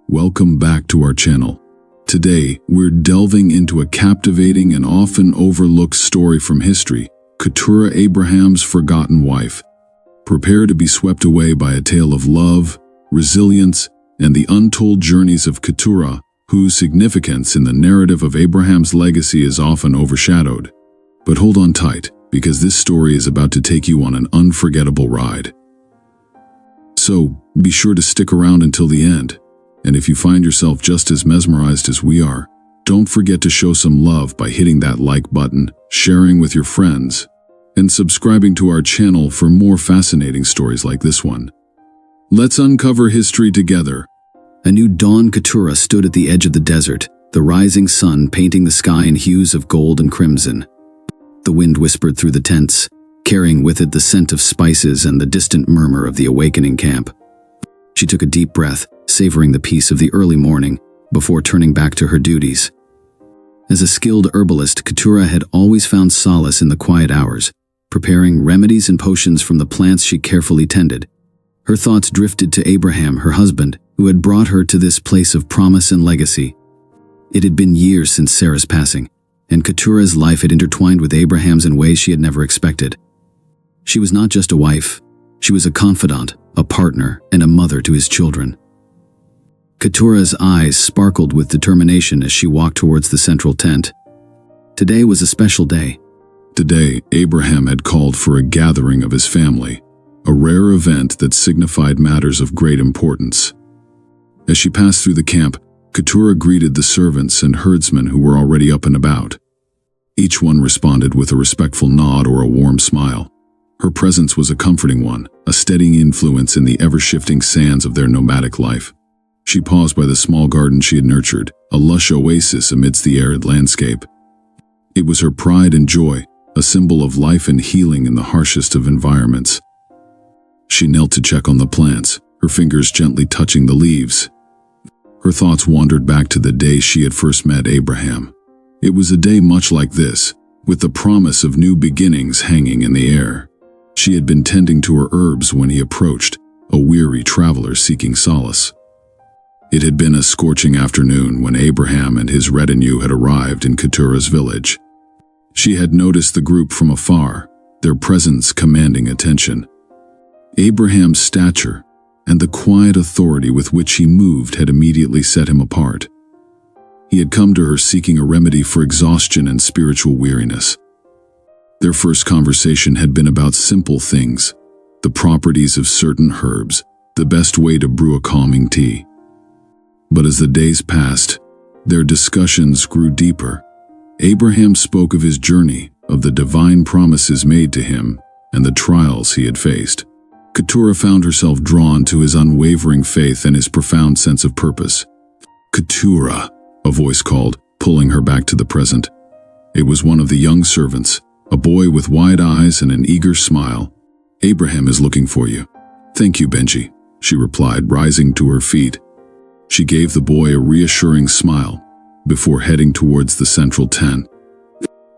welcome back to our channel. Today, we're delving into a captivating and often overlooked story from history, Keturah, Abraham's forgotten wife. Prepare to be swept away by a tale of love, resilience, and the untold journeys of Keturah, whose significance in the narrative of Abraham's legacy is often overshadowed. But hold on tight, because this story is about to take you on an unforgettable ride. So, be sure to stick around until the end. And if you find yourself just as mesmerized as we are, don't forget to show some love by hitting that like button, sharing with your friends, and subscribing to our channel for more fascinating stories like this one. Let's uncover history together. A new dawn. Keturah stood at the edge of the desert, the rising sun painting the sky in hues of gold and crimson. The wind whispered through the tents, carrying with it the scent of spices and the distant murmur of the awakening camp. She took a deep breath, savoring the peace of the early morning, before turning back to her duties. As a skilled herbalist, Keturah had always found solace in the quiet hours, preparing remedies and potions from the plants she carefully tended. Her thoughts drifted to Abraham, her husband, who had brought her to this place of promise and legacy. It had been years since Sarah's passing, and Keturah's life had intertwined with Abraham's in ways she had never expected. She was not just a wife, she was a confidant, a partner, and a mother to his children. Keturah's eyes sparkled with determination as she walked towards the central tent. Today was a special day. Today, Abraham had called for a gathering of his family, a rare event that signified matters of great importance. As she passed through the camp, Keturah greeted the servants and herdsmen who were already up and about. Each one responded with a respectful nod or a warm smile. Her presence was a comforting one, a steadying influence in the ever-shifting sands of their nomadic life. She paused by the small garden she had nurtured, a lush oasis amidst the arid landscape. It was her pride and joy, a symbol of life and healing in the harshest of environments. She knelt to check on the plants, her fingers gently touching the leaves. Her thoughts wandered back to the day she had first met Abraham. It was a day much like this, with the promise of new beginnings hanging in the air. She had been tending to her herbs when he approached, a weary traveler seeking solace. It had been a scorching afternoon when Abraham and his retinue had arrived in Keturah's village. She had noticed the group from afar, their presence commanding attention. Abraham's stature and the quiet authority with which he moved had immediately set him apart. He had come to her seeking a remedy for exhaustion and spiritual weariness. Their first conversation had been about simple things, the properties of certain herbs, the best way to brew a calming tea. But as the days passed, their discussions grew deeper. Abraham spoke of his journey, of the divine promises made to him, and the trials he had faced. Keturah found herself drawn to his unwavering faith and his profound sense of purpose. "Keturah," a voice called, pulling her back to the present. It was one of the young servants, a boy with wide eyes and an eager smile. "Abraham is looking for you." "Thank you, Benji," she replied, rising to her feet. She gave the boy a reassuring smile, before heading towards the central tent.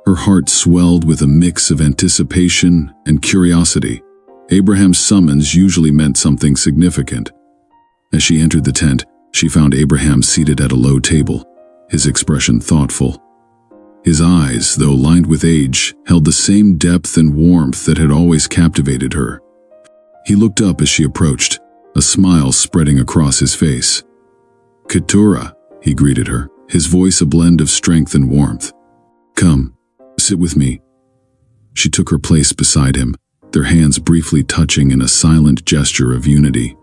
Her heart swelled with a mix of anticipation and curiosity. Abraham's summons usually meant something significant. As she entered the tent, she found Abraham seated at a low table, his expression thoughtful. His eyes, though lined with age, held the same depth and warmth that had always captivated her. He looked up as she approached, a smile spreading across his face. "Keturah," he greeted her, his voice a blend of strength and warmth. "Come, sit with me." She took her place beside him, their hands briefly touching in a silent gesture of unity.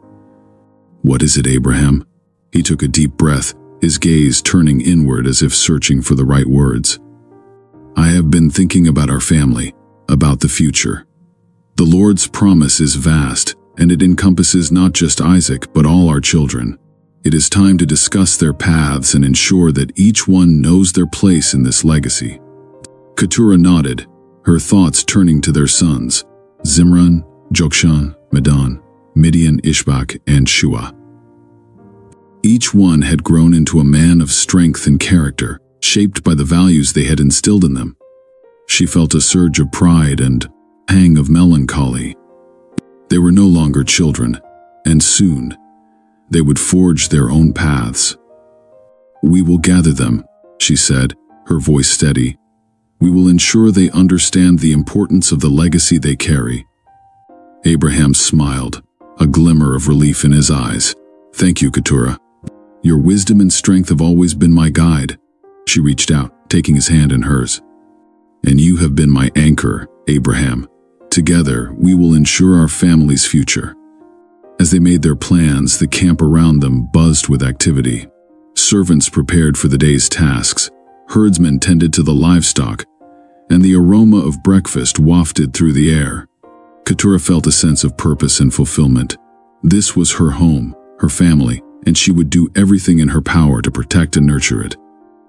"What is it, Abraham?" He took a deep breath, his gaze turning inward as if searching for the right words. "I have been thinking about our family, about the future. The Lord's promise is vast, and it encompasses not just Isaac, but all our children. It is time to discuss their paths and ensure that each one knows their place in this legacy." Keturah nodded, her thoughts turning to their sons, Zimran, Jokshan, Medan, Midian, Ishbak, and Shua. Each one had grown into a man of strength and character, shaped by the values they had instilled in them. She felt a surge of pride and pang of melancholy. They were no longer children, and soon, they would forge their own paths. "We will gather them," she said, her voice steady. "We will ensure they understand the importance of the legacy they carry." Abraham smiled, a glimmer of relief in his eyes. "Thank you, Keturah. Your wisdom and strength have always been my guide." She reached out, taking his hand in hers. "And you have been my anchor, Abraham. Together, we will ensure our family's future." As they made their plans, the camp around them buzzed with activity. Servants prepared for the day's tasks, herdsmen tended to the livestock, and the aroma of breakfast wafted through the air. Keturah felt a sense of purpose and fulfillment. This was her home, her family, and she would do everything in her power to protect and nurture it.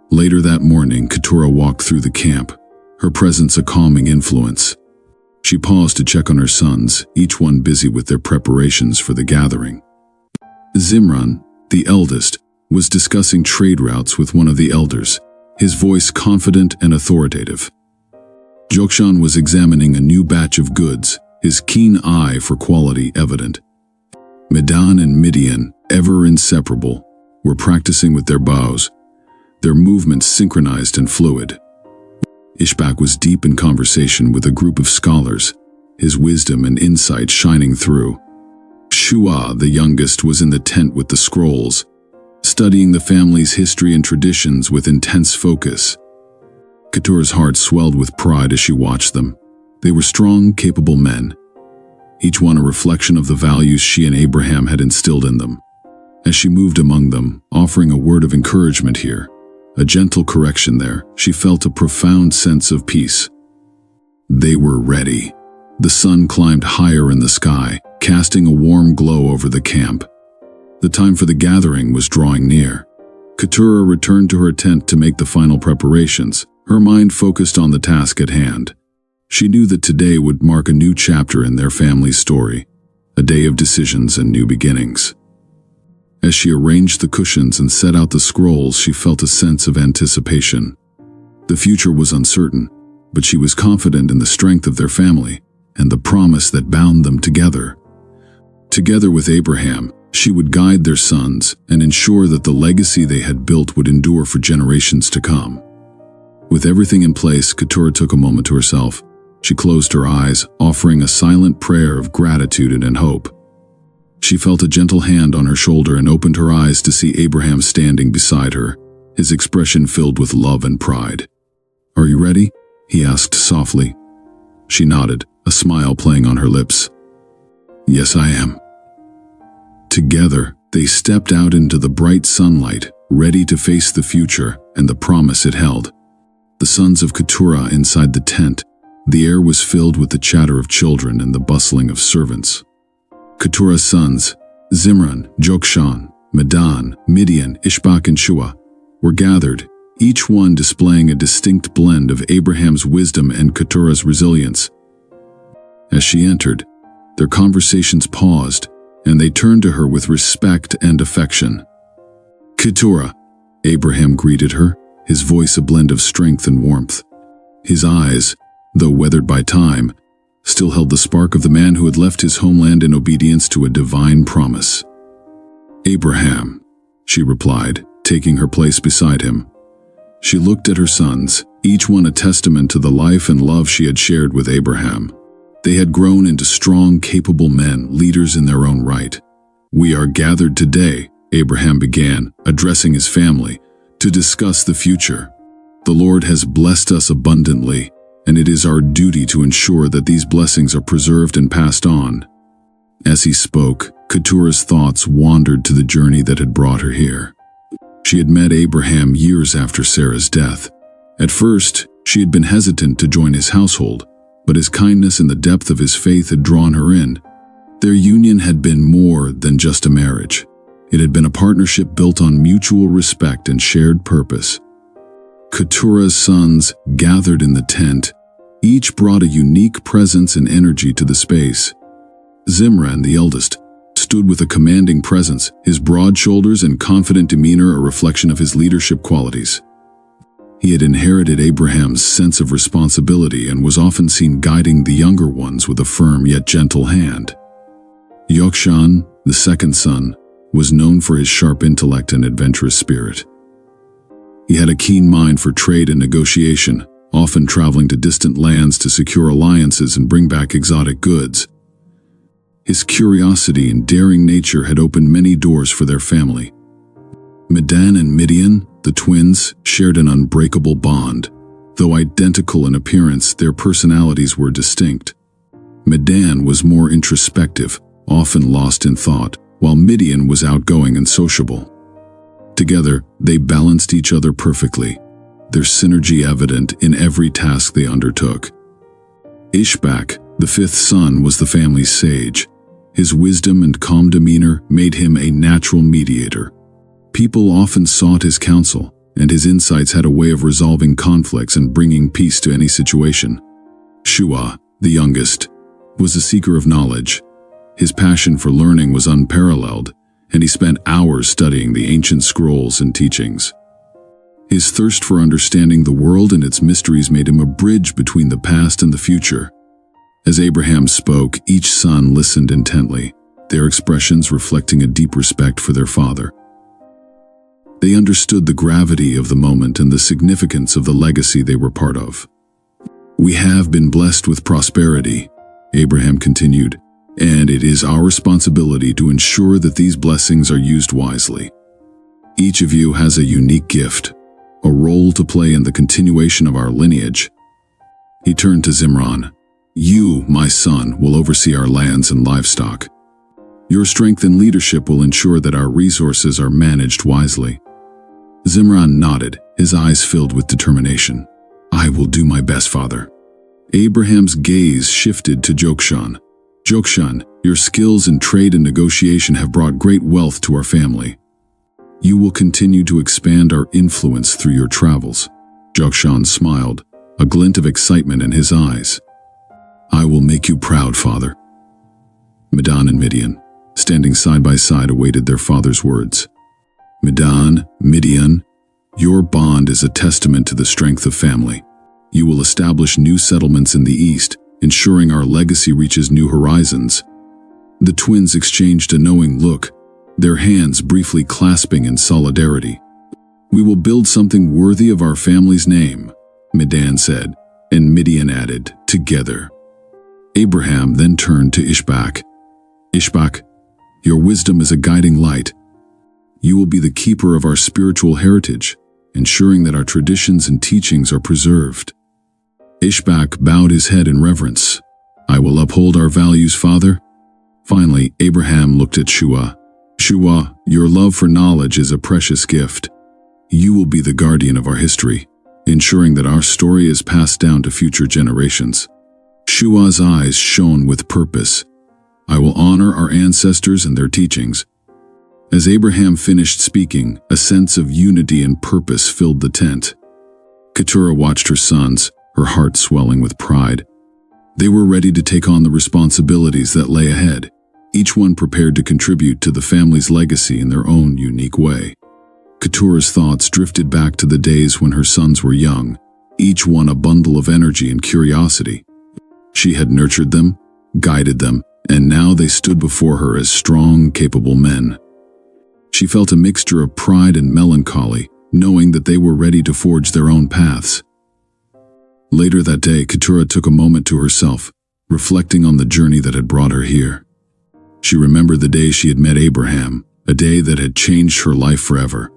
Later that morning, Keturah walked through the camp, her presence a calming influence. She paused to check on her sons, each one busy with their preparations for the gathering. Zimran, the eldest, was discussing trade routes with one of the elders, his voice confident and authoritative. Jokshan was examining a new batch of goods, his keen eye for quality evident. Medan and Midian, ever inseparable, were practicing with their bows, their movements synchronized and fluid. Ishbak was deep in conversation with a group of scholars, his wisdom and insight shining through. Shua, the youngest, was in the tent with the scrolls, studying the family's history and traditions with intense focus. Keturah's heart swelled with pride as she watched them. They were strong, capable men, each one a reflection of the values she and Abraham had instilled in them. As she moved among them, offering a word of encouragement here, a gentle correction there, she felt a profound sense of peace. They were ready. The sun climbed higher in the sky, casting a warm glow over the camp. The time for the gathering was drawing near. Keturah returned to her tent to make the final preparations, her mind focused on the task at hand. She knew that today would mark a new chapter in their family's story, a day of decisions and new beginnings. As she arranged the cushions and set out the scrolls, she felt a sense of anticipation. The future was uncertain, but she was confident in the strength of their family and the promise that bound them together. Together with Abraham, she would guide their sons and ensure that the legacy they had built would endure for generations to come. With everything in place, Keturah took a moment to herself. She closed her eyes, offering a silent prayer of gratitude and hope. She felt a gentle hand on her shoulder and opened her eyes to see Abraham standing beside her, his expression filled with love and pride. "Are you ready?" he asked softly. She nodded, a smile playing on her lips. "Yes, I am." Together, they stepped out into the bright sunlight, ready to face the future and the promise it held. The sons of Keturah inside the tent, the air was filled with the chatter of children and the bustling of servants. Keturah's sons, Zimran, Jokshan, Medan, Midian, Ishbak and Shua, were gathered, each one displaying a distinct blend of Abraham's wisdom and Keturah's resilience. As she entered, their conversations paused, and they turned to her with respect and affection. "Keturah," Abraham greeted her, his voice a blend of strength and warmth. His eyes, though weathered by time, still held the spark of the man who had left his homeland in obedience to a divine promise. "Abraham," she replied, taking her place beside him. She looked at her sons, each one a testament to the life and love she had shared with Abraham. They had grown into strong, capable men, leaders in their own right. "We are gathered today," Abraham began, addressing his family, "to discuss the future. The Lord has blessed us abundantly, and it is our duty to ensure that these blessings are preserved and passed on." As he spoke, Keturah's thoughts wandered to the journey that had brought her here. She had met Abraham years after Sarah's death. At first, she had been hesitant to join his household, but his kindness and the depth of his faith had drawn her in. Their union had been more than just a marriage. It had been a partnership built on mutual respect and shared purpose. Keturah's sons gathered in the tent. Each brought a unique presence and energy to the space. Zimran, the eldest, stood with a commanding presence, his broad shoulders and confident demeanor a reflection of his leadership qualities. He had inherited Abraham's sense of responsibility and was often seen guiding the younger ones with a firm yet gentle hand. Jokshan, the second son, was known for his sharp intellect and adventurous spirit. He had a keen mind for trade and negotiation, often traveling to distant lands to secure alliances and bring back exotic goods. His curiosity and daring nature had opened many doors for their family. Medan and Midian, the twins, shared an unbreakable bond. Though identical in appearance, their personalities were distinct. Medan was more introspective, often lost in thought, while Midian was outgoing and sociable. Together, they balanced each other perfectly, their synergy evident in every task they undertook. Ishbak, the fifth son, was the family's sage. His wisdom and calm demeanor made him a natural mediator. People often sought his counsel, and his insights had a way of resolving conflicts and bringing peace to any situation. Shua, the youngest, was a seeker of knowledge. His passion for learning was unparalleled, and he spent hours studying the ancient scrolls and teachings. His thirst for understanding the world and its mysteries made him a bridge between the past and the future. As Abraham spoke, each son listened intently, their expressions reflecting a deep respect for their father. They understood the gravity of the moment and the significance of the legacy they were part of. "We have been blessed with prosperity," Abraham continued, "and it is our responsibility to ensure that these blessings are used wisely. Each of you has a unique gift, a role to play in the continuation of our lineage." He turned to Zimran. "You, my son, will oversee our lands and livestock. Your strength and leadership will ensure that our resources are managed wisely." Zimran nodded, his eyes filled with determination. "I will do my best, father." Abraham's gaze shifted to Jokshan. "Jokshan, your skills in trade and negotiation have brought great wealth to our family. You will continue to expand our influence through your travels." Jokshan smiled, a glint of excitement in his eyes. "I will make you proud, father." Medan and Midian, standing side by side, awaited their father's words. "Medan, Midian, your bond is a testament to the strength of family. You will establish new settlements in the east, ensuring our legacy reaches new horizons." The twins exchanged a knowing look, their hands briefly clasping in solidarity. "We will build something worthy of our family's name," Medan said, and Midian added, "together." Abraham then turned to Ishbak. "Ishbak, your wisdom is a guiding light. You will be the keeper of our spiritual heritage, ensuring that our traditions and teachings are preserved." Ishbak bowed his head in reverence. "I will uphold our values, father." Finally, Abraham looked at Shua. "Shua, your love for knowledge is a precious gift. You will be the guardian of our history, ensuring that our story is passed down to future generations." Shua's eyes shone with purpose. "I will honor our ancestors and their teachings." As Abraham finished speaking, a sense of unity and purpose filled the tent. Keturah watched her sons, her heart swelling with pride. They were ready to take on the responsibilities that lay ahead, each one prepared to contribute to the family's legacy in their own unique way. Keturah's thoughts drifted back to the days when her sons were young, each one a bundle of energy and curiosity. She had nurtured them, guided them, and now they stood before her as strong, capable men. She felt a mixture of pride and melancholy, knowing that they were ready to forge their own paths. Later that day, Keturah took a moment to herself, reflecting on the journey that had brought her here. She remembered the day she had met Abraham, a day that had changed her life forever.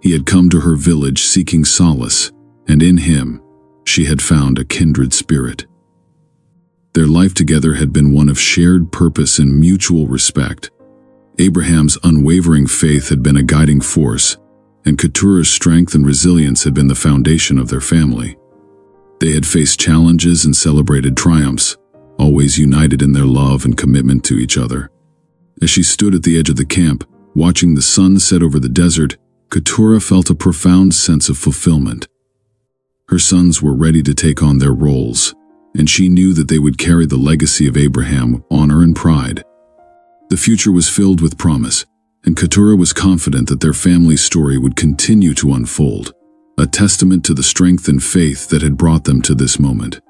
He had come to her village seeking solace, and in him, she had found a kindred spirit. Their life together had been one of shared purpose and mutual respect. Abraham's unwavering faith had been a guiding force, and Keturah's strength and resilience had been the foundation of their family. They had faced challenges and celebrated triumphs, always united in their love and commitment to each other. As she stood at the edge of the camp, watching the sun set over the desert, Keturah felt a profound sense of fulfillment. Her sons were ready to take on their roles, and she knew that they would carry the legacy of Abraham with honor and pride. The future was filled with promise, and Keturah was confident that their family's story would continue to unfold, a testament to the strength and faith that had brought them to this moment.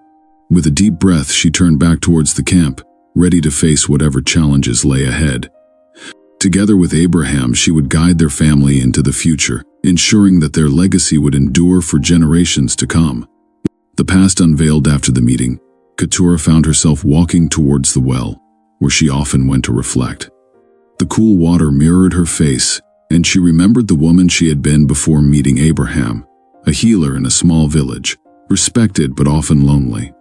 With a deep breath, she turned back towards the camp, ready to face whatever challenges lay ahead. Together with Abraham, she would guide their family into the future, ensuring that their legacy would endure for generations to come. The past unveiled after the meeting, Keturah found herself walking towards the well, where she often went to reflect. The cool water mirrored her face, and she remembered the woman she had been before meeting Abraham, a healer in a small village, respected but often lonely.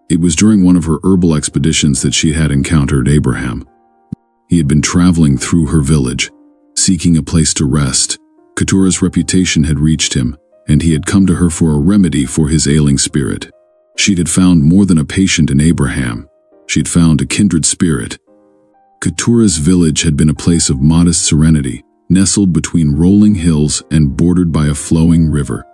It was during one of her herbal expeditions that she had encountered Abraham. He had been traveling through her village, seeking a place to rest. Keturah's reputation had reached him, and he had come to her for a remedy for his ailing spirit. She had found more than a patient in Abraham. She had found a kindred spirit. Keturah's village had been a place of modest serenity, nestled between rolling hills and bordered by a flowing river.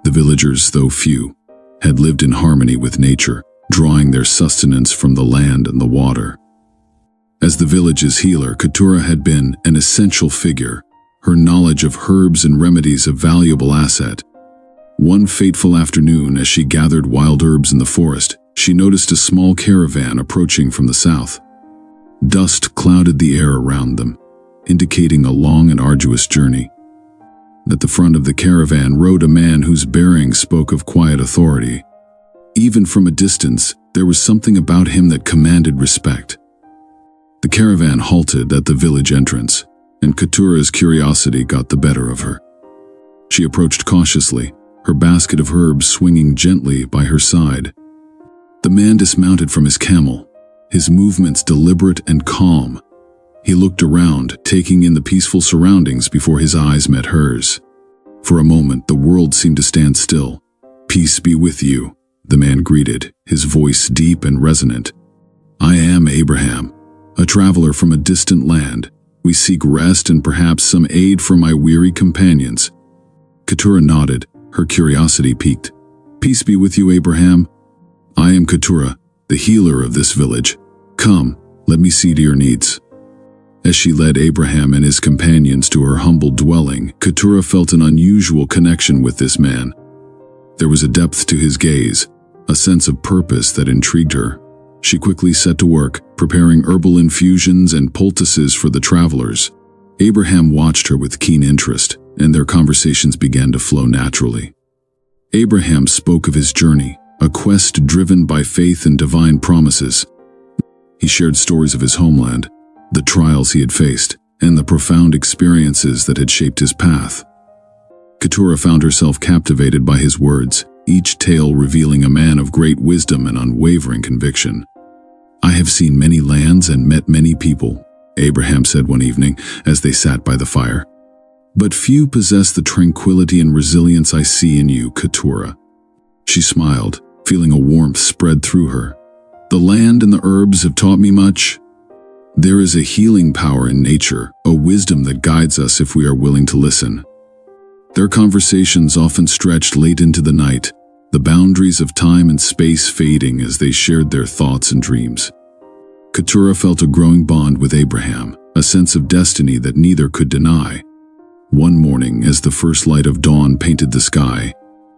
The villagers, though few, had lived in harmony with nature, drawing their sustenance from the land and the water. As the village's healer, Keturah had been an essential figure, her knowledge of herbs and remedies a valuable asset. One fateful afternoon, as she gathered wild herbs in the forest, she noticed a small caravan approaching from the south. Dust clouded the air around them, indicating a long and arduous journey. At the front of the caravan rode a man whose bearing spoke of quiet authority. Even from a distance, there was something about him that commanded respect. The caravan halted at the village entrance, and Keturah's curiosity got the better of her. She approached cautiously, her basket of herbs swinging gently by her side. The man dismounted from his camel, his movements deliberate and calm. He looked around, taking in the peaceful surroundings before his eyes met hers. For a moment, the world seemed to stand still. "Peace be with you," the man greeted, his voice deep and resonant. "I am Abraham, a traveler from a distant land. We seek rest and perhaps some aid for my weary companions." Keturah nodded, her curiosity piqued. "Peace be with you, Abraham. I am Keturah, the healer of this village. Come, let me see to your needs." As she led Abraham and his companions to her humble dwelling, Keturah felt an unusual connection with this man. There was a depth to his gaze, a sense of purpose that intrigued her. She quickly set to work, preparing herbal infusions and poultices for the travelers. Abraham watched her with keen interest, and their conversations began to flow naturally. Abraham spoke of his journey, a quest driven by faith and divine promises. He shared stories of his homeland, the trials he had faced, and the profound experiences that had shaped his path. Keturah found herself captivated by his words, each tale revealing a man of great wisdom and unwavering conviction. "I have seen many lands and met many people," Abraham said one evening as they sat by the fire. "But few possess the tranquility and resilience I see in you, Keturah." She smiled, feeling a warmth spread through her. "The land and the herbs have taught me much. There is a healing power in nature, a wisdom that guides us if we are willing to listen." Their conversations often stretched late into the night, the boundaries of time and space fading as they shared their thoughts and dreams. Keturah felt a growing bond with Abraham, a sense of destiny that neither could deny. One morning, as the first light of dawn painted the sky,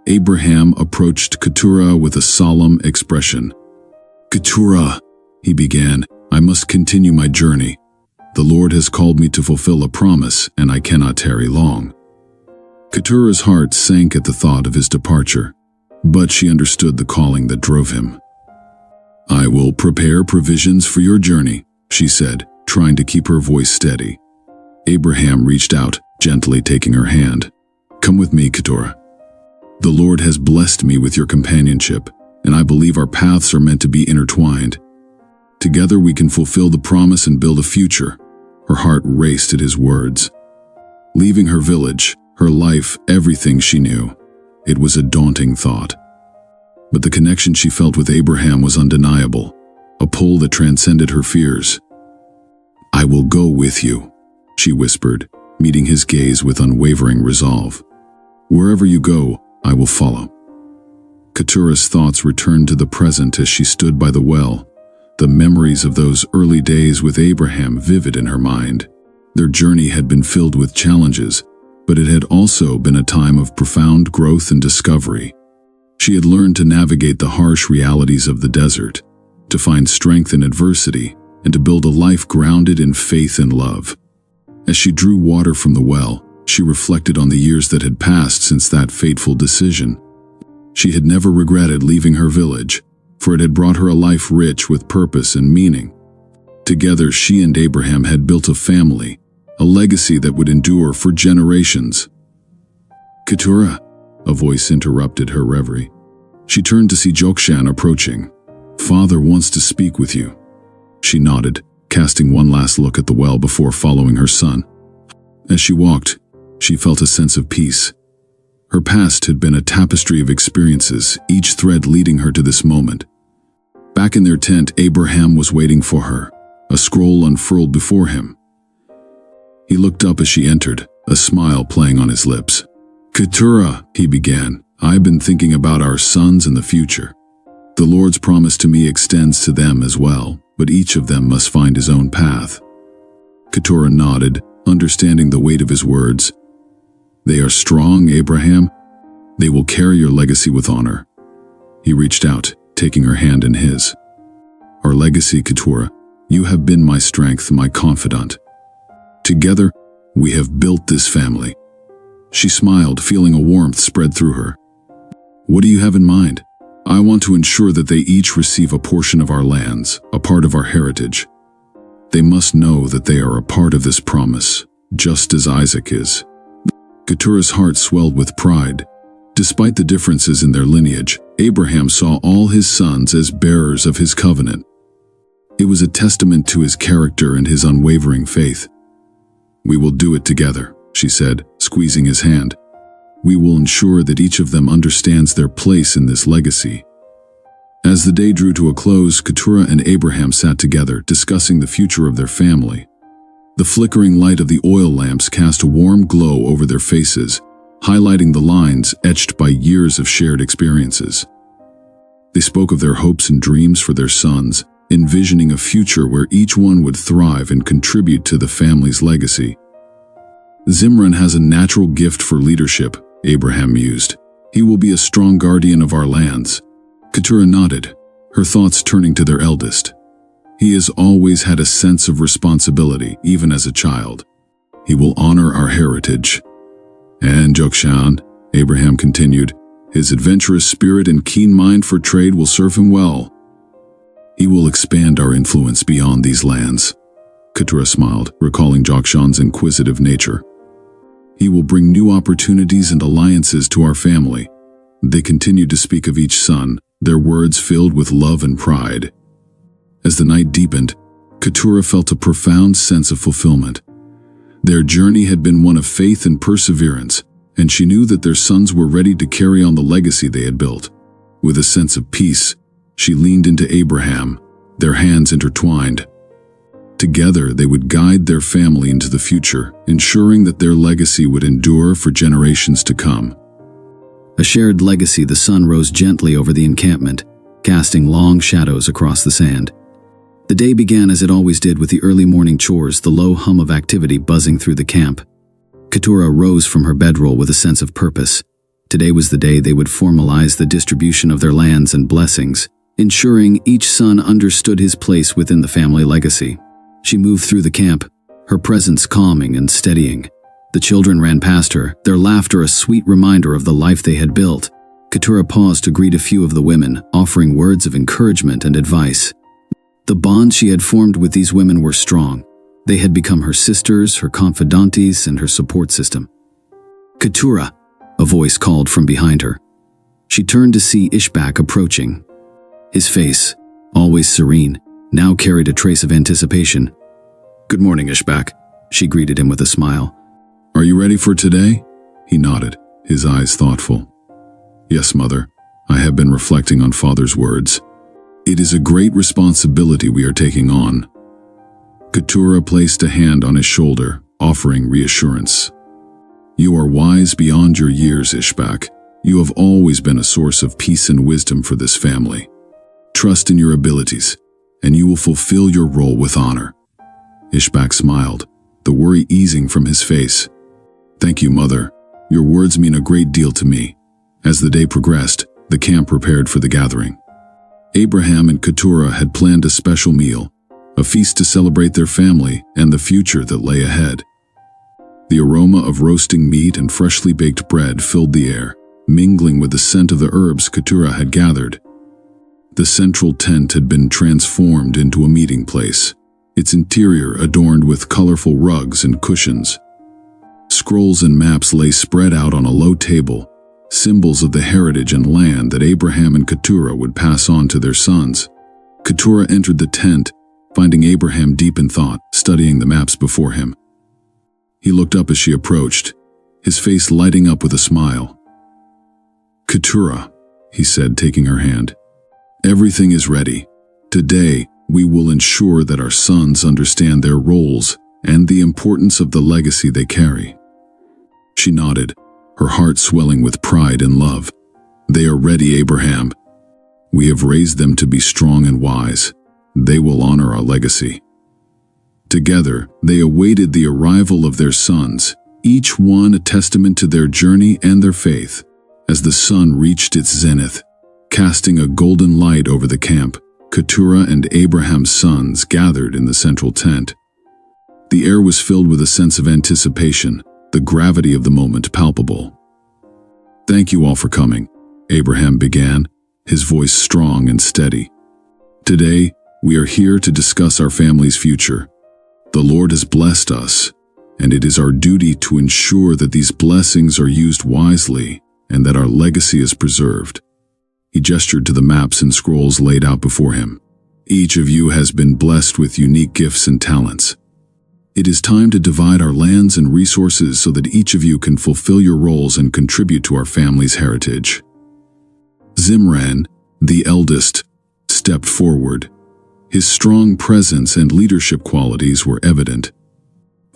Abraham approached Keturah with a solemn expression. "Keturah," he began, "I must continue my journey. The Lord has called me to fulfill a promise, and I cannot tarry long." Keturah's heart sank at the thought of his departure, but she understood the calling that drove him. "I will prepare provisions for your journey," she said, trying to keep her voice steady. Abraham reached out, gently taking her hand. "Come with me, Keturah. The Lord has blessed me with your companionship, and I believe our paths are meant to be intertwined. Together we can fulfill the promise and build a future." Her heart raced at his words. Leaving her village, her life, everything she knew, it was a daunting thought. But the connection she felt with Abraham was undeniable, a pull that transcended her fears. "I will go with you," she whispered, meeting his gaze with unwavering resolve. "Wherever you go, I will follow." Keturah's thoughts returned to the present as she stood by the well, the memories of those early days with Abraham vivid in her mind. Their journey had been filled with challenges, but it had also been a time of profound growth and discovery. She had learned to navigate the harsh realities of the desert, to find strength in adversity, and to build a life grounded in faith and love. As she drew water from the well, she reflected on the years that had passed since that fateful decision. She had never regretted leaving her village, for it had brought her a life rich with purpose and meaning. Together, she and Abraham had built a family, a legacy that would endure for generations. "Keturah," a voice interrupted her reverie. She turned to see Jokshan approaching. "Father wants to speak with you." She nodded, casting one last look at the well before following her son. As she walked, she felt a sense of peace. Her past had been a tapestry of experiences, each thread leading her to this moment. Back in their tent, Abraham was waiting for her, a scroll unfurled before him. He looked up as she entered, a smile playing on his lips. "Keturah," he began, "I've been thinking about our sons and the future. The Lord's promise to me extends to them as well, but each of them must find his own path." Keturah nodded, understanding the weight of his words. "They are strong, Abraham. They will carry your legacy with honor." He reached out, taking her hand in his. "Our legacy, Keturah. You have been my strength, my confidant. Together, we have built this family." She smiled, feeling a warmth spread through her. "What do you have in mind?" "I want to ensure that they each receive a portion of our lands, a part of our heritage. They must know that they are a part of this promise, just as Isaac is." Keturah's heart swelled with pride. Despite the differences in their lineage, Abraham saw all his sons as bearers of his covenant. It was a testament to his character and his unwavering faith. "We will do it together," she said, squeezing his hand. "We will ensure that each of them understands their place in this legacy." As the day drew to a close, Keturah and Abraham sat together, discussing the future of their family. The flickering light of the oil lamps cast a warm glow over their faces, highlighting the lines etched by years of shared experiences. They spoke of their hopes and dreams for their sons, envisioning a future where each one would thrive and contribute to the family's legacy. "Zimran has a natural gift for leadership," Abraham mused. "He will be a strong guardian of our lands." Keturah nodded, her thoughts turning to their eldest. "He has always had a sense of responsibility, even as a child. He will honor our heritage." "And Jokshan," Abraham continued, "his adventurous spirit and keen mind for trade will serve him well. He will expand our influence beyond these lands." Keturah smiled, recalling Jokshan's inquisitive nature. "He will bring new opportunities and alliances to our family." They continued to speak of each son, their words filled with love and pride. As the night deepened, Keturah felt a profound sense of fulfillment. Their journey had been one of faith and perseverance, and she knew that their sons were ready to carry on the legacy they had built. With a sense of peace, she leaned into Abraham, their hands intertwined. Together, they would guide their family into the future, ensuring that their legacy would endure for generations to come. A shared legacy, the sun rose gently over the encampment, casting long shadows across the sand. The day began as it always did, with the early morning chores, the low hum of activity buzzing through the camp. Keturah rose from her bedroll with a sense of purpose. Today was the day they would formalize the distribution of their lands and blessings, ensuring each son understood his place within the family legacy. She moved through the camp, her presence calming and steadying. The children ran past her, their laughter a sweet reminder of the life they had built. Keturah paused to greet a few of the women, offering words of encouragement and advice. The bonds she had formed with these women were strong. They had become her sisters, her confidantes, and her support system. "Keturah," a voice called from behind her. She turned to see Ishbak approaching. His face, always serene, now carried a trace of anticipation. "Good morning, Ishbak," she greeted him with a smile. "Are you ready for today?" He nodded, his eyes thoughtful. "Yes, Mother. I have been reflecting on Father's words. It is a great responsibility we are taking on." Keturah placed a hand on his shoulder, offering reassurance. "You are wise beyond your years, Ishbak. You have always been a source of peace and wisdom for this family. Trust in your abilities, and you will fulfill your role with honor." Ishbak smiled, the worry easing from his face. "Thank you, Mother. Your words mean a great deal to me." As the day progressed, the camp prepared for the gathering. Abraham and Keturah had planned a special meal, a feast to celebrate their family and the future that lay ahead. The aroma of roasting meat and freshly baked bread filled the air, mingling with the scent of the herbs Keturah had gathered. The central tent had been transformed into a meeting place, its interior adorned with colorful rugs and cushions. Scrolls and maps lay spread out on a low table, symbols of the heritage and land that Abraham and Keturah would pass on to their sons. Keturah entered the tent, finding Abraham deep in thought, studying the maps before him. He looked up as she approached, his face lighting up with a smile. "Keturah," he said, taking her hand, "everything is ready. Today, we will ensure that our sons understand their roles and the importance of the legacy they carry." She nodded, her heart swelling with pride and love. "They are ready, Abraham. We have raised them to be strong and wise. They will honor our legacy." Together, they awaited the arrival of their sons, each one a testament to their journey and their faith. As the sun reached its zenith, casting a golden light over the camp, Keturah and Abraham's sons gathered in the central tent. The air was filled with a sense of anticipation, the gravity of the moment palpable. "Thank you all for coming," Abraham began, his voice strong and steady. "Today, we are here to discuss our family's future. The Lord has blessed us, and it is our duty to ensure that these blessings are used wisely and that our legacy is preserved." He gestured to the maps and scrolls laid out before him. "Each of you has been blessed with unique gifts and talents. It is time to divide our lands and resources so that each of you can fulfill your roles and contribute to our family's heritage." Zimran, the eldest, stepped forward. His strong presence and leadership qualities were evident.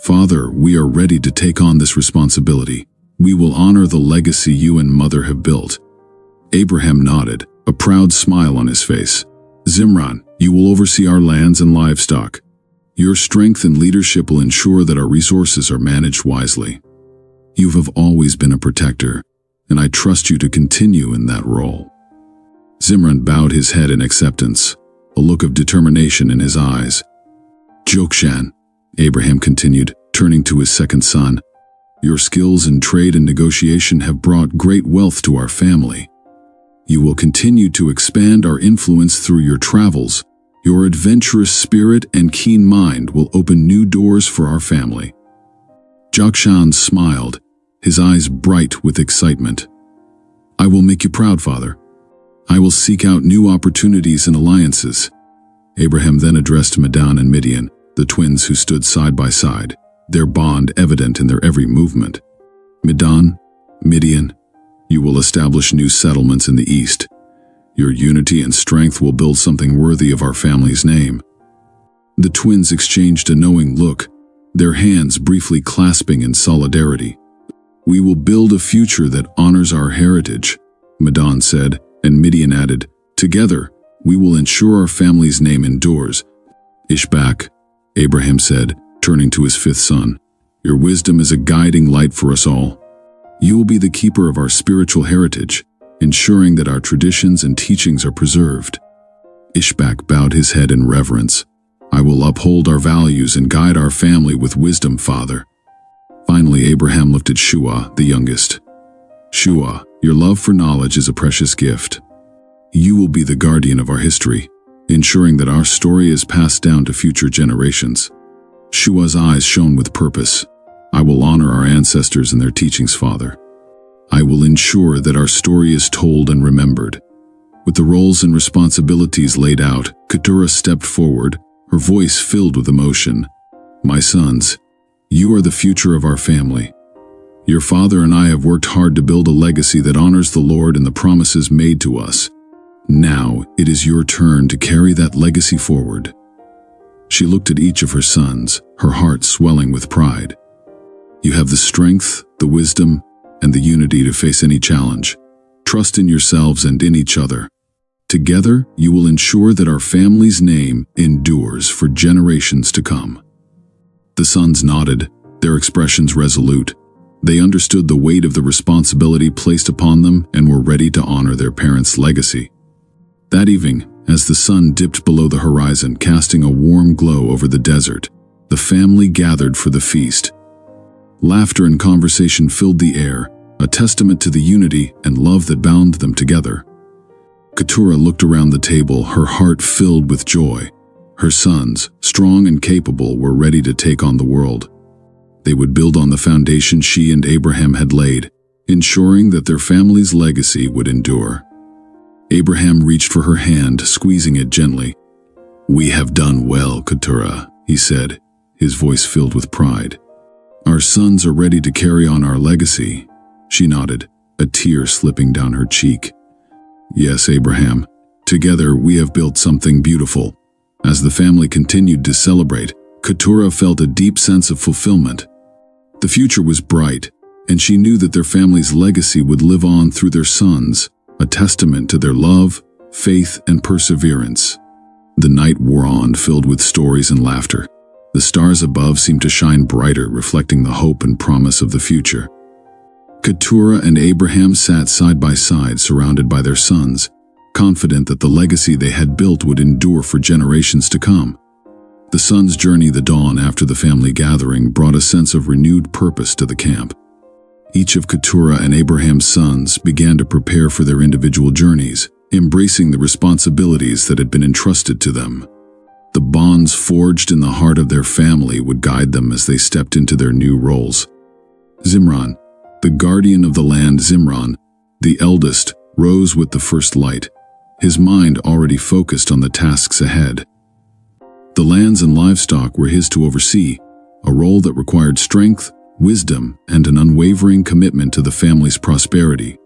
"Father, we are ready to take on this responsibility. We will honor the legacy you and Mother have built." Abraham nodded, a proud smile on his face. "Zimran, you will oversee our lands and livestock. Your strength and leadership will ensure that our resources are managed wisely. You have always been a protector, and I trust you to continue in that role." Zimran bowed his head in acceptance, a look of determination in his eyes. "Jokshan," Abraham continued, turning to his second son, "your skills in trade and negotiation have brought great wealth to our family. You will continue to expand our influence through your travels. Your adventurous spirit and keen mind will open new doors for our family." Jokshan smiled, his eyes bright with excitement. "I will make you proud, Father. I will seek out new opportunities and alliances." Abraham then addressed Medan and Midian, the twins who stood side by side, their bond evident in their every movement. "Medan, Midian, you will establish new settlements in the east. Your unity and strength will build something worthy of our family's name." The twins exchanged a knowing look, their hands briefly clasping in solidarity. "We will build a future that honors our heritage," Medan said, and Midian added, "Together, we will ensure our family's name endures." "Ishbak," Abraham said, turning to his fifth son, "your wisdom is a guiding light for us all. You will be the keeper of our spiritual heritage, ensuring that our traditions and teachings are preserved." Ishbak bowed his head in reverence. "I will uphold our values and guide our family with wisdom, Father." Finally, Abraham looked at Shua, the youngest. "Shua, your love for knowledge is a precious gift. You will be the guardian of our history, ensuring that our story is passed down to future generations." Shua's eyes shone with purpose. "I will honor our ancestors and their teachings, Father. I will ensure that our story is told and remembered." With the roles and responsibilities laid out, Keturah stepped forward, her voice filled with emotion. "My sons, you are the future of our family. Your father and I have worked hard to build a legacy that honors the Lord and the promises made to us. Now it is your turn to carry that legacy forward." She looked at each of her sons, her heart swelling with pride. "You have the strength, the wisdom, and the unity to face any challenge. Trust in yourselves and in each other. Together, you will ensure that our family's name endures for generations to come." The sons nodded, their expressions resolute. They understood the weight of the responsibility placed upon them and were ready to honor their parents' legacy. That evening, as the sun dipped below the horizon, casting a warm glow over the desert, the family gathered for the feast. Laughter and conversation filled the air, a testament to the unity and love that bound them together. Keturah looked around the table, her heart filled with joy. Her sons, strong and capable, were ready to take on the world. They would build on the foundation she and Abraham had laid, ensuring that their family's legacy would endure. Abraham reached for her hand, squeezing it gently. "We have done well, Keturah," he said, his voice filled with pride. "Our sons are ready to carry on our legacy." She nodded, a tear slipping down her cheek. "Yes, Abraham. Together we have built something beautiful." As the family continued to celebrate, Keturah felt a deep sense of fulfillment. The future was bright, and she knew that their family's legacy would live on through their sons, a testament to their love, faith, and perseverance. The night wore on, filled with stories and laughter. The stars above seemed to shine brighter, reflecting the hope and promise of the future. Keturah and Abraham sat side by side, surrounded by their sons, confident that the legacy they had built would endure for generations to come. The sons' journey, the dawn after the family gathering, brought a sense of renewed purpose to the camp. Each of Keturah and Abraham's sons began to prepare for their individual journeys, embracing the responsibilities that had been entrusted to them. The bonds forged in the heart of their family would guide them as they stepped into their new roles. Zimran, the guardian of the land, the eldest, rose with the first light, his mind already focused on the tasks ahead. The lands and livestock were his to oversee, a role that required strength, wisdom, and an unwavering commitment to the family's prosperity.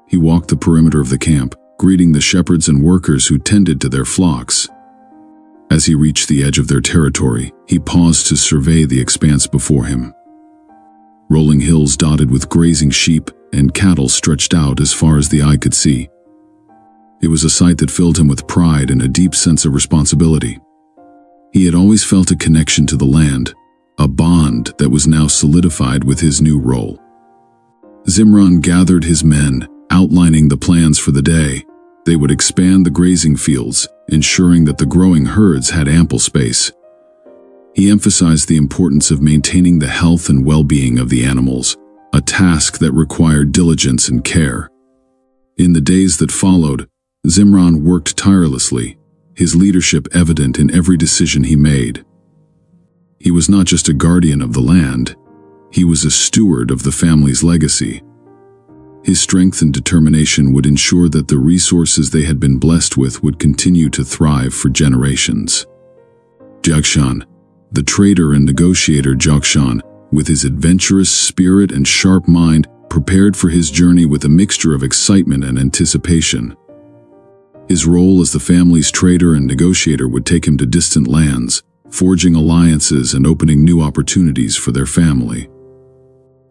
He walked the perimeter of the camp, greeting the shepherds and workers who tended to their flocks. As he reached the edge of their territory, he paused to survey the expanse before him. Rolling hills dotted with grazing sheep and cattle stretched out as far as the eye could see. It was a sight that filled him with pride and a deep sense of responsibility. He had always felt a connection to the land, a bond that was now solidified with his new role. Zimran gathered his men, outlining the plans for the day. They would expand the grazing fields, ensuring that the growing herds had ample space. He emphasized the importance of maintaining the health and well-being of the animals, a task that required diligence and care. In the days that followed, Zimran worked tirelessly, his leadership evident in every decision he made. He was not just a guardian of the land, he was a steward of the family's legacy. His strength and determination would ensure that the resources they had been blessed with would continue to thrive for generations. Jokshan, the trader and negotiator Jokshan, with his adventurous spirit and sharp mind, prepared for his journey with a mixture of excitement and anticipation. His role as the family's trader and negotiator would take him to distant lands, forging alliances and opening new opportunities for their family.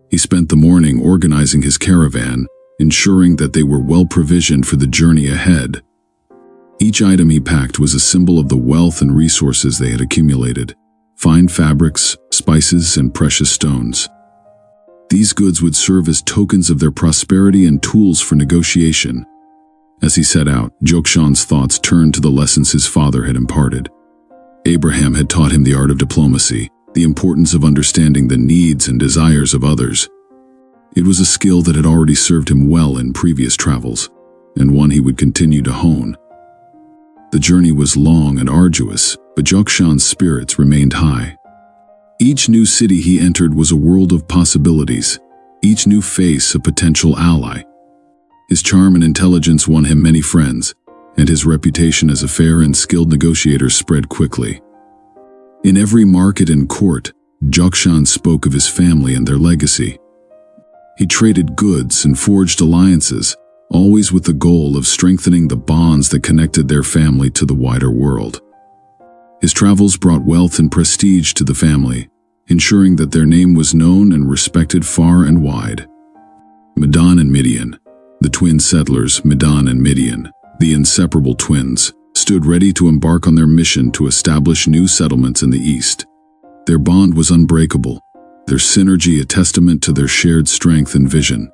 He spent the morning organizing his caravan, ensuring that they were well provisioned for the journey ahead. Each item he packed was a symbol of the wealth and resources they had accumulated: fine fabrics, spices, and precious stones. These goods would serve as tokens of their prosperity and tools for negotiation. As he set out, Jokshan's thoughts turned to the lessons his father had imparted. Abraham had taught him the art of diplomacy, the importance of understanding the needs and desires of others. It was a skill that had already served him well in previous travels, and one he would continue to hone. The journey was long and arduous, but Jokshan's spirits remained high. Each new city he entered was a world of possibilities, each new face a potential ally. His charm and intelligence won him many friends, and his reputation as a fair and skilled negotiator spread quickly. In every market and court, Jokshan spoke of his family and their legacy. He traded goods and forged alliances, always with the goal of strengthening the bonds that connected their family to the wider world. His travels brought wealth and prestige to the family, ensuring that their name was known and respected far and wide. Midan and Midian, the twin settlers Midan and Midian, the inseparable twins, stood ready to embark on their mission to establish new settlements in the east. Their bond was unbreakable, their synergy a testament to their shared strength and vision.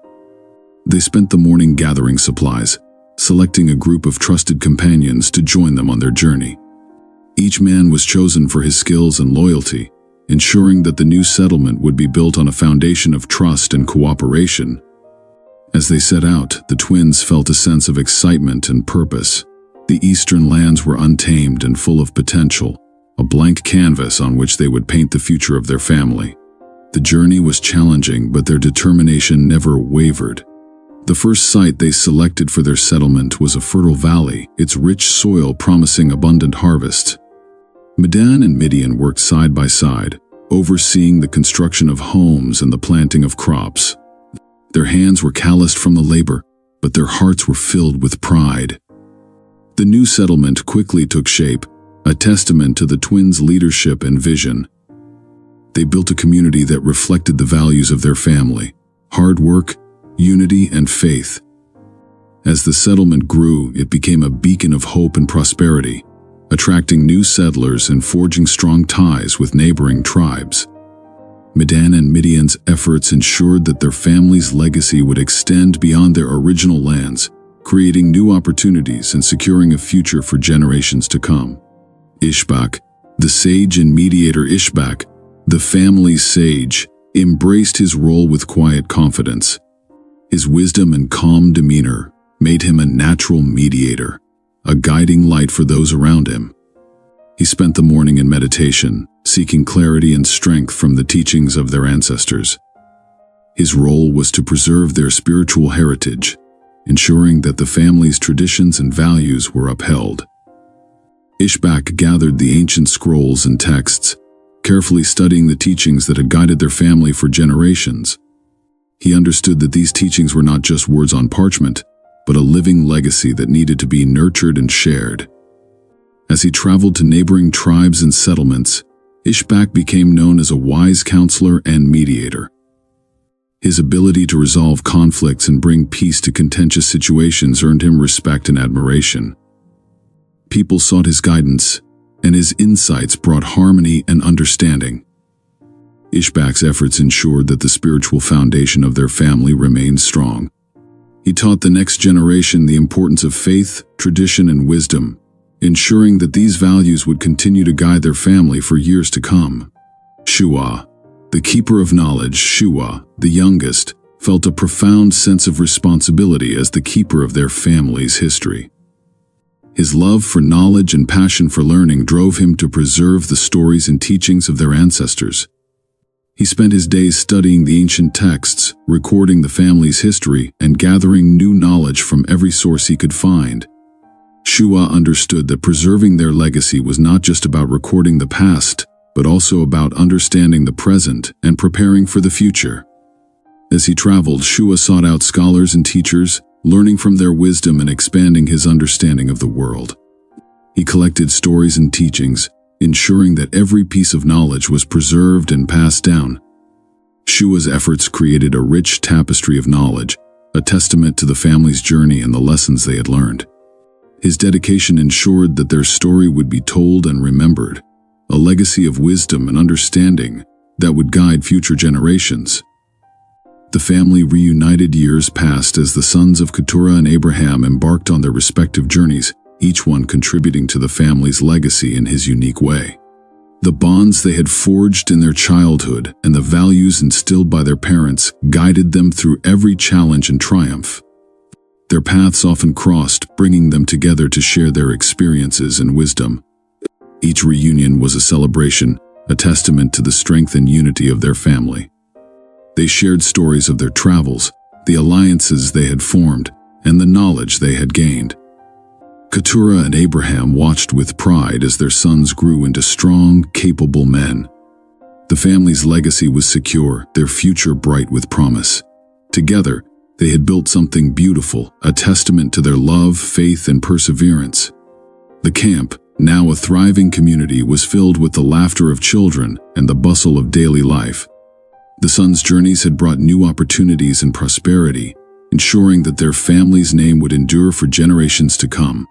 They spent the morning gathering supplies, selecting a group of trusted companions to join them on their journey. Each man was chosen for his skills and loyalty, ensuring that the new settlement would be built on a foundation of trust and cooperation. As they set out, the twins felt a sense of excitement and purpose. The eastern lands were untamed and full of potential, a blank canvas on which they would paint the future of their family. The journey was challenging, but their determination never wavered. The first site they selected for their settlement was a fertile valley, its rich soil promising abundant harvests. Midian and Midian worked side by side, overseeing the construction of homes and the planting of crops. Their hands were calloused from the labor, but their hearts were filled with pride. The new settlement quickly took shape, a testament to the twins' leadership and vision. They built a community that reflected the values of their family: hard work, unity, and faith. As the settlement grew, it became a beacon of hope and prosperity, attracting new settlers and forging strong ties with neighboring tribes. Midian and Midian's efforts ensured that their family's legacy would extend beyond their original lands, creating new opportunities and securing a future for generations to come. Ishbak, the sage and mediator Ishbak, the family's sage, embraced his role with quiet confidence. His wisdom and calm demeanor made him a natural mediator, a guiding light for those around him. He spent the morning in meditation, seeking clarity and strength from the teachings of their ancestors. His role was to preserve their spiritual heritage, ensuring that the family's traditions and values were upheld. Ishbak gathered the ancient scrolls and texts, carefully studying the teachings that had guided their family for generations. He understood that these teachings were not just words on parchment, but a living legacy that needed to be nurtured and shared. As he traveled to neighboring tribes and settlements, Ishbak became known as a wise counselor and mediator. His ability to resolve conflicts and bring peace to contentious situations earned him respect and admiration. People sought his guidance, and his insights brought harmony and understanding. Ishbak's efforts ensured that the spiritual foundation of their family remained strong. He taught the next generation the importance of faith, tradition, and wisdom, ensuring that these values would continue to guide their family for years to come. Shua, the keeper of knowledge, Shua, the youngest, felt a profound sense of responsibility as the keeper of their family's history. His love for knowledge and passion for learning drove him to preserve the stories and teachings of their ancestors. He spent his days studying the ancient texts, recording the family's history, and gathering new knowledge from every source he could find. Shua understood that preserving their legacy was not just about recording the past, but also about understanding the present and preparing for the future. As he traveled, Shua sought out scholars and teachers, learning from their wisdom and expanding his understanding of the world. He collected stories and teachings, ensuring that every piece of knowledge was preserved and passed down. Shua's efforts created a rich tapestry of knowledge, a testament to the family's journey and the lessons they had learned. His dedication ensured that their story would be told and remembered, a legacy of wisdom and understanding that would guide future generations. The family reunited years passed as the sons of Keturah and Abraham embarked on their respective journeys, each one contributing to the family's legacy in his unique way. The bonds they had forged in their childhood and the values instilled by their parents guided them through every challenge and triumph. Their paths often crossed, bringing them together to share their experiences and wisdom. Each reunion was a celebration, a testament to the strength and unity of their family. They shared stories of their travels, the alliances they had formed, and the knowledge they had gained. Keturah and Abraham watched with pride as their sons grew into strong, capable men. The family's legacy was secure, their future bright with promise. Together, they had built something beautiful, a testament to their love, faith, and perseverance. The camp, now a thriving community, was filled with the laughter of children and the bustle of daily life. The sons' journeys had brought new opportunities and prosperity, ensuring that their family's name would endure for generations to come.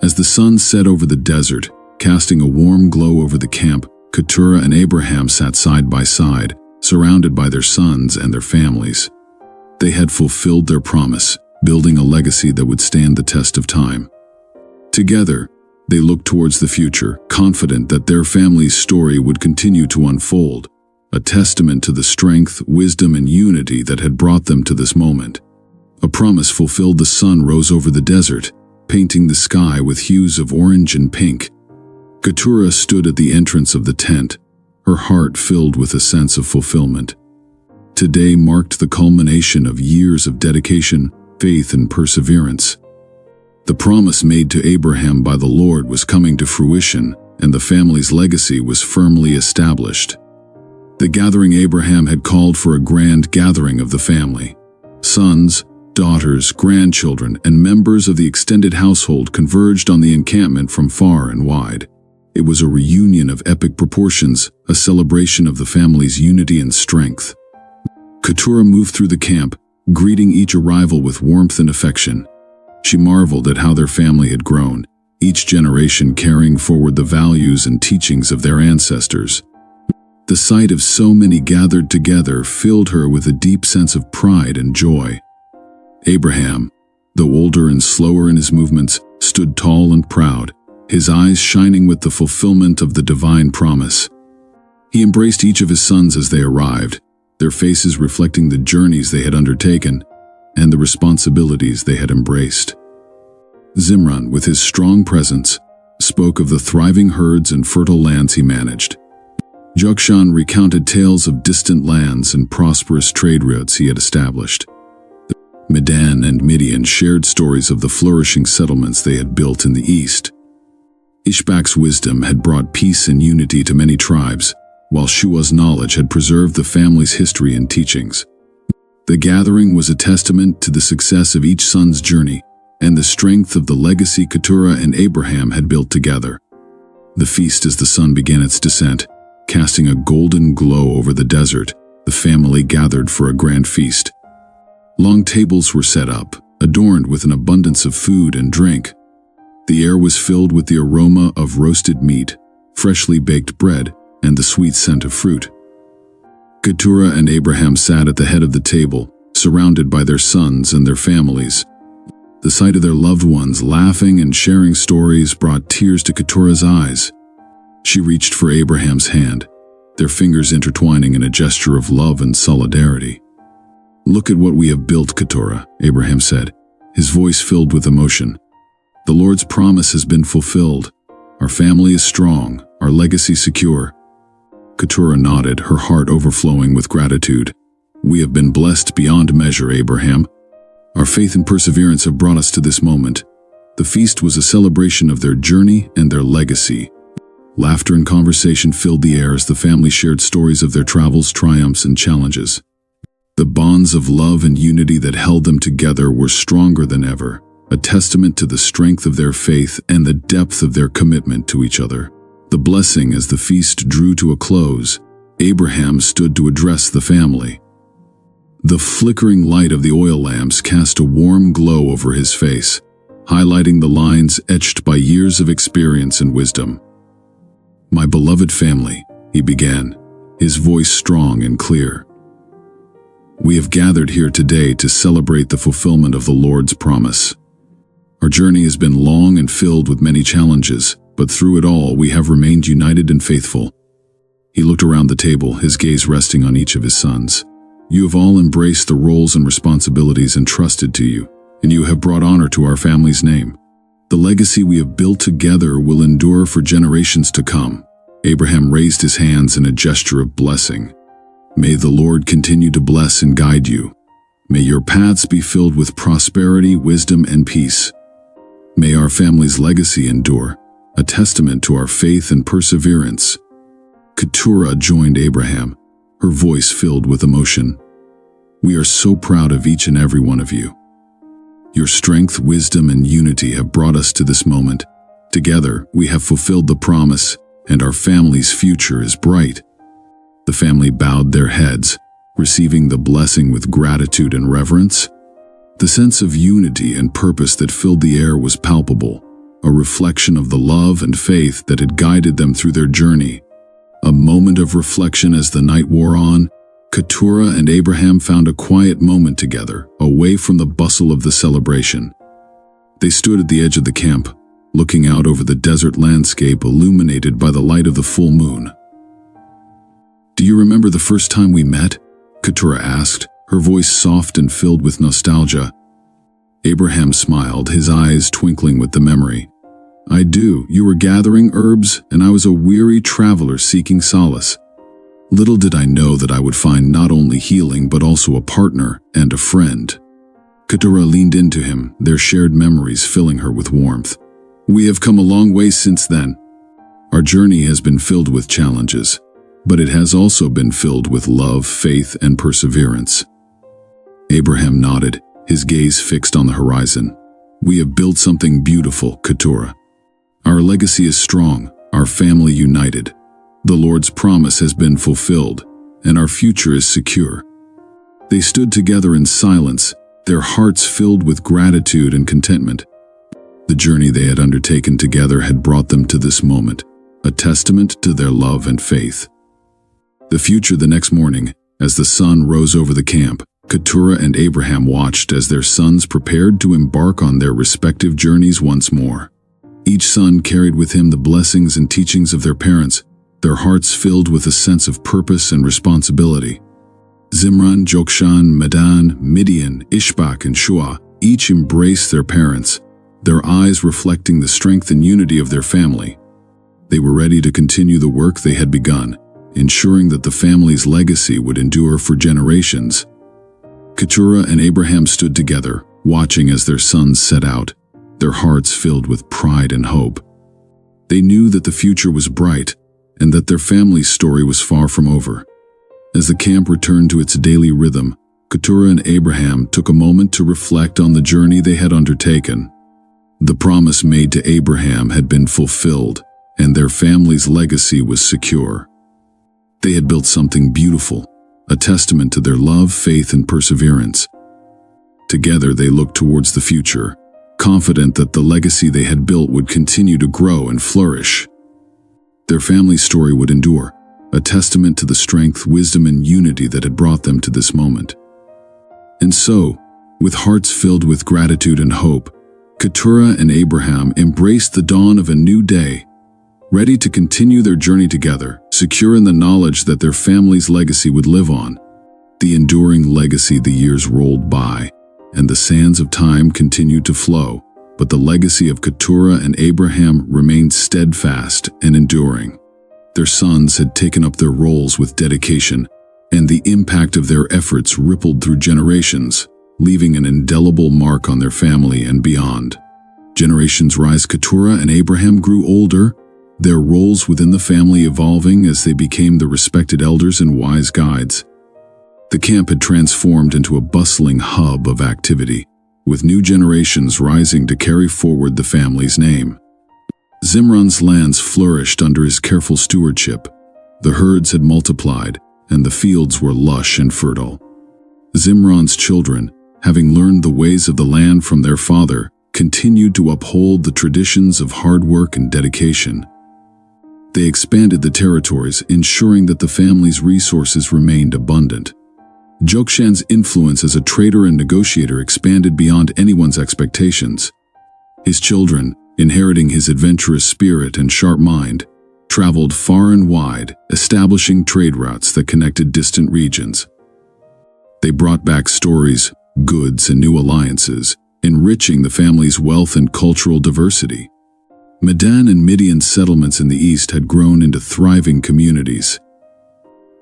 As the sun set over the desert, casting a warm glow over the camp, Keturah and Abraham sat side by side, surrounded by their sons and their families. They had fulfilled their promise, building a legacy that would stand the test of time. Together, They looked towards the future, confident that their family's story would continue to unfold, a testament to the strength, wisdom, and unity that had brought them to this moment. A promise fulfilled. The sun rose over the desert, painting the sky with hues of orange and pink. Keturah stood at the entrance of the tent, her heart filled with a sense of fulfillment. Today marked the culmination of years of dedication, faith, and perseverance. The promise made to Abraham by the Lord was coming to fruition, and the family's legacy was firmly established. The gathering Abraham had called for a grand gathering of the family. Sons, daughters, grandchildren, and members of the extended household converged on the encampment from far and wide. It was a reunion of epic proportions, a celebration of the family's unity and strength. Keturah moved through the camp, greeting each arrival with warmth and affection. She marveled at how their family had grown, each generation carrying forward the values and teachings of their ancestors. The sight of so many gathered together filled her with a deep sense of pride and joy. Abraham, though older and slower in his movements, stood tall and proud, his eyes shining with the fulfillment of the divine promise. He embraced each of his sons as they arrived, their faces reflecting the journeys they had undertaken and the responsibilities they had embraced. Zimran, with his strong presence, spoke of the thriving herds and fertile lands he managed. Jokshan recounted tales of distant lands and prosperous trade routes he had established. Medan and Midian shared stories of the flourishing settlements they had built in the east. Ishbak's wisdom had brought peace and unity to many tribes, while Shua's knowledge had preserved the family's history and teachings. The gathering was a testament to the success of each son's journey and the strength of the legacy Keturah and Abraham had built together. The feast as the sun began its descent, casting a golden glow over the desert, the family gathered for a grand feast. Long tables were set up, adorned with an abundance of food and drink. The air was filled with the aroma of roasted meat, freshly baked bread, and the sweet scent of fruit. Keturah and Abraham sat at the head of the table, surrounded by their sons and their families. The sight of their loved ones laughing and sharing stories brought tears to Keturah's eyes. She reached for Abraham's hand, their fingers intertwining in a gesture of love and solidarity. "Look at what we have built, Keturah," Abraham said, his voice filled with emotion. "The Lord's promise has been fulfilled. Our family is strong, our legacy secure." Keturah nodded, her heart overflowing with gratitude. "We have been blessed beyond measure, Abraham. Our faith and perseverance have brought us to this moment." The feast was a celebration of their journey and their legacy. Laughter and conversation filled the air as the family shared stories of their travels, triumphs, and challenges. The bonds of love and unity that held them together were stronger than ever, a testament to the strength of their faith and the depth of their commitment to each other. The blessing as the feast drew to a close, Abraham stood to address the family. The flickering light of the oil lamps cast a warm glow over his face, highlighting the lines etched by years of experience and wisdom. "My beloved family," he began, his voice strong and clear. "We have gathered here today to celebrate the fulfillment of the Lord's promise. Our journey has been long and filled with many challenges, but through it all we have remained united and faithful." He looked around the table, his gaze resting on each of his sons. "You have all embraced the roles and responsibilities entrusted to you, and you have brought honor to our family's name. The legacy we have built together will endure for generations to come." Abraham raised his hands in a gesture of blessing. "May the Lord continue to bless and guide you. May your paths be filled with prosperity, wisdom, and peace. May our family's legacy endure, a testament to our faith and perseverance." Keturah joined Abraham, her voice filled with emotion. "We are so proud of each and every one of you. Your strength, wisdom, and unity have brought us to this moment. Together, we have fulfilled the promise, and our family's future is bright." The family bowed their heads, receiving the blessing with gratitude and reverence. The sense of unity and purpose that filled the air was palpable, a reflection of the love and faith that had guided them through their journey. A moment of reflection as the night wore on, Keturah and Abraham found a quiet moment together, away from the bustle of the celebration. They stood at the edge of the camp, looking out over the desert landscape illuminated by the light of the full moon. "Do you remember the first time we met?" Keturah asked, her voice soft and filled with nostalgia. Abraham smiled, his eyes twinkling with the memory. "I do. You were gathering herbs, and I was a weary traveler seeking solace. Little did I know that I would find not only healing but also a partner and a friend." Keturah leaned into him, their shared memories filling her with warmth. "We have come a long way since then. Our journey has been filled with challenges, but it has also been filled with love, faith, and perseverance." Abraham nodded, his gaze fixed on the horizon. "We have built something beautiful, Keturah. Our legacy is strong, our family united. The Lord's promise has been fulfilled, and our future is secure." They stood together in silence, their hearts filled with gratitude and contentment. The journey they had undertaken together had brought them to this moment, a testament to their love and faith. The next morning, as the sun rose over the camp, Keturah and Abraham watched as their sons prepared to embark on their respective journeys once more. Each son carried with him the blessings and teachings of their parents, their hearts filled with a sense of purpose and responsibility. Zimran, Jokshan, Medan, Midian, Ishbak, and Shua each embraced their parents, their eyes reflecting the strength and unity of their family. They were ready to continue the work they had begun, ensuring that the family's legacy would endure for generations. Keturah and Abraham stood together, watching as their sons set out, their hearts filled with pride and hope. They knew that the future was bright, and that their family's story was far from over. As the camp returned to its daily rhythm, Keturah and Abraham took a moment to reflect on the journey they had undertaken. The promise made to Abraham had been fulfilled, and their family's legacy was secure. They had built something beautiful, a testament to their love, faith, and perseverance. Together they looked towards the future, confident that the legacy they had built would continue to grow and flourish. Their family story would endure, a testament to the strength, wisdom, and unity that had brought them to this moment. And so, with hearts filled with gratitude and hope, Keturah and Abraham embraced the dawn of a new day, ready to continue their journey together, secure in the knowledge that their family's legacy would live on. The enduring legacy. The years rolled by, and the sands of time continued to flow, but the legacy of Keturah and Abraham remained steadfast and enduring. Their sons had taken up their roles with dedication, and the impact of their efforts rippled through generations, leaving an indelible mark on their family and beyond. Generations rise. Keturah and Abraham grew older, their roles within the family evolving as they became the respected elders and wise guides. The camp had transformed into a bustling hub of activity, with new generations rising to carry forward the family's name. Zimran's lands flourished under his careful stewardship. The herds had multiplied, and the fields were lush and fertile. Zimran's children, having learned the ways of the land from their father, continued to uphold the traditions of hard work and dedication. They expanded the territories, ensuring that the family's resources remained abundant. Jokshan's influence as a trader and negotiator expanded beyond anyone's expectations. His children, inheriting his adventurous spirit and sharp mind, traveled far and wide, establishing trade routes that connected distant regions. They brought back stories, goods, and new alliances, enriching the family's wealth and cultural diversity. Medan and Midian settlements in the east had grown into thriving communities.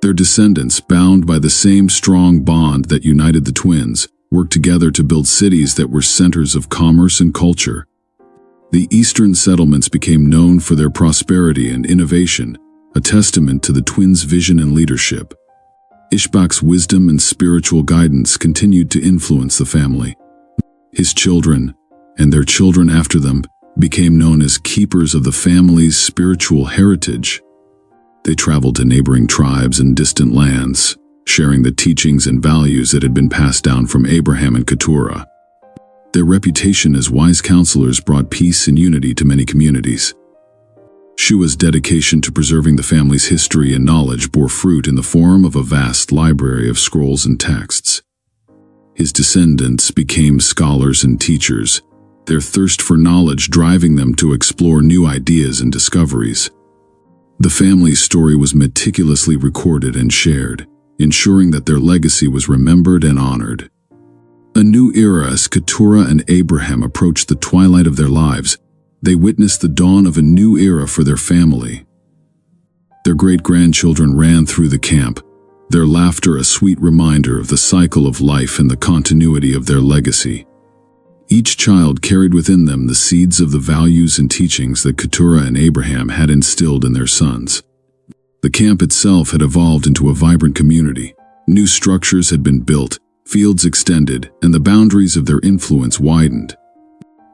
Their descendants, bound by the same strong bond that united the twins, worked together to build cities that were centers of commerce and culture. The eastern settlements became known for their prosperity and innovation, a testament to the twins' vision and leadership. Ishbak's wisdom and spiritual guidance continued to influence the family. His children, and their children after them, became known as keepers of the family's spiritual heritage. They traveled to neighboring tribes and distant lands, sharing the teachings and values that had been passed down from Abraham and Keturah. Their reputation as wise counselors brought peace and unity to many communities. Shua's dedication to preserving the family's history and knowledge bore fruit in the form of a vast library of scrolls and texts. His descendants became scholars and teachers, their thirst for knowledge driving them to explore new ideas and discoveries. The family's story was meticulously recorded and shared, ensuring that their legacy was remembered and honored. A new era as Keturah and Abraham approached the twilight of their lives, they witnessed the dawn of a new era for their family. Their great-grandchildren ran through the camp, their laughter a sweet reminder of the cycle of life and the continuity of their legacy. Each child carried within them the seeds of the values and teachings that Keturah and Abraham had instilled in their sons. The camp itself had evolved into a vibrant community. New structures had been built, fields extended, and the boundaries of their influence widened.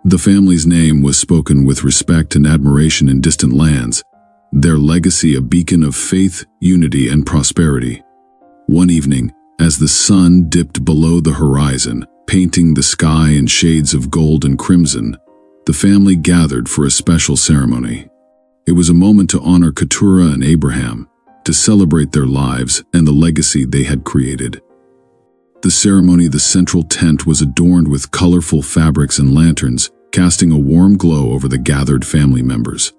The family's name was spoken with respect and admiration in distant lands, their legacy a beacon of faith, unity, and prosperity. One evening, as the sun dipped below the horizon, painting the sky in shades of gold and crimson, the family gathered for a special ceremony. It was a moment to honor Keturah and Abraham, to celebrate their lives and the legacy they had created. The ceremony, the central tent was adorned with colorful fabrics and lanterns, casting a warm glow over the gathered family members.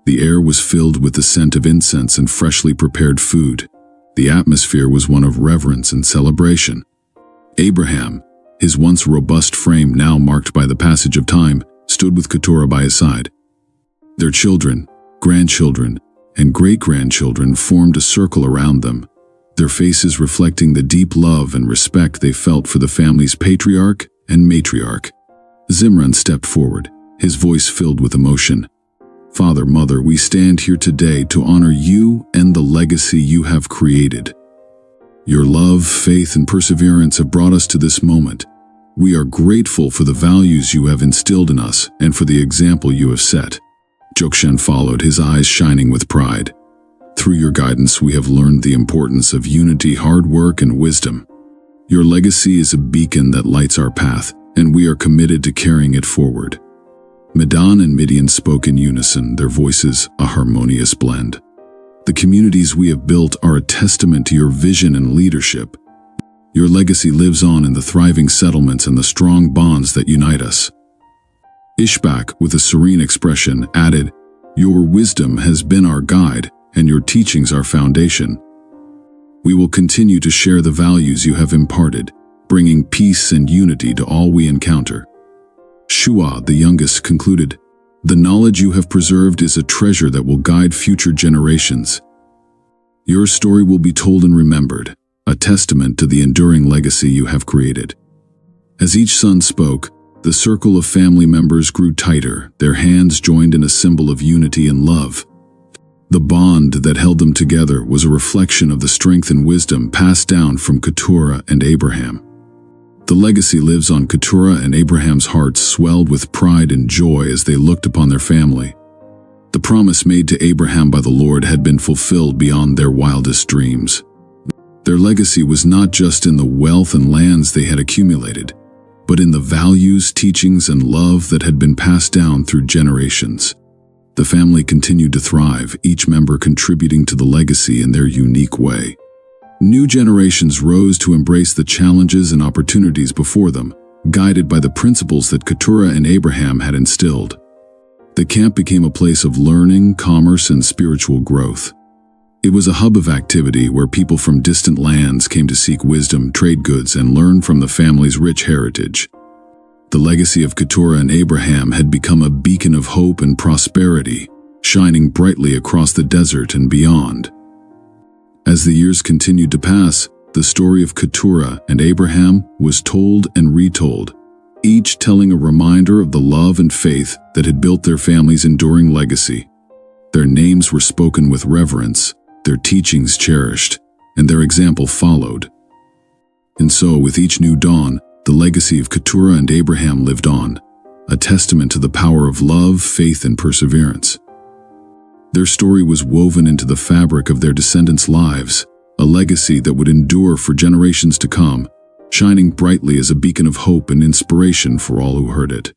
The air was filled with the scent of incense and freshly prepared food. The atmosphere was one of reverence and celebration. Abraham, his once robust frame now marked by the passage of time, stood with Keturah by his side. Their children, grandchildren, and great-grandchildren formed a circle around them, their faces reflecting the deep love and respect they felt for the family's patriarch and matriarch. Zimran stepped forward, his voice filled with emotion. "Father, Mother, we stand here today to honor you and the legacy you have created. Your love, faith, and perseverance have brought us to this moment. We are grateful for the values you have instilled in us and for the example you have set." Jokshan followed, his eyes shining with pride. "Through your guidance, we have learned the importance of unity, hard work, and wisdom. Your legacy is a beacon that lights our path, and we are committed to carrying it forward." Medan and Midian spoke in unison, their voices a harmonious blend. "The communities we have built are a testament to your vision and leadership. Your legacy lives on in the thriving settlements and the strong bonds that unite us." Ishbak, with a serene expression, added, "Your wisdom has been our guide, and your teachings our foundation. We will continue to share the values you have imparted, bringing peace and unity to all we encounter." Shua, the youngest, concluded, "The knowledge you have preserved is a treasure that will guide future generations. Your story will be told and remembered, a testament to the enduring legacy you have created." As each son spoke, the circle of family members grew tighter, their hands joined in a symbol of unity and love. The bond that held them together was a reflection of the strength and wisdom passed down from Keturah and Abraham. The legacy lives on. Keturah and Abraham's hearts swelled with pride and joy as they looked upon their family. The promise made to Abraham by the Lord had been fulfilled beyond their wildest dreams. Their legacy was not just in the wealth and lands they had accumulated, but in the values, teachings, and love that had been passed down through generations. The family continued to thrive, each member contributing to the legacy in their unique way. New generations rose to embrace the challenges and opportunities before them, guided by the principles that Keturah and Abraham had instilled. The camp became a place of learning, commerce, and spiritual growth. It was a hub of activity where people from distant lands came to seek wisdom, trade goods, and learn from the family's rich heritage. The legacy of Keturah and Abraham had become a beacon of hope and prosperity, shining brightly across the desert and beyond. As the years continued to pass, the story of Keturah and Abraham was told and retold, each telling a reminder of the love and faith that had built their family's enduring legacy. Their names were spoken with reverence, their teachings cherished, and their example followed. And so, with each new dawn, the legacy of Keturah and Abraham lived on, a testament to the power of love, faith, and perseverance. Their story was woven into the fabric of their descendants' lives, a legacy that would endure for generations to come, shining brightly as a beacon of hope and inspiration for all who heard it.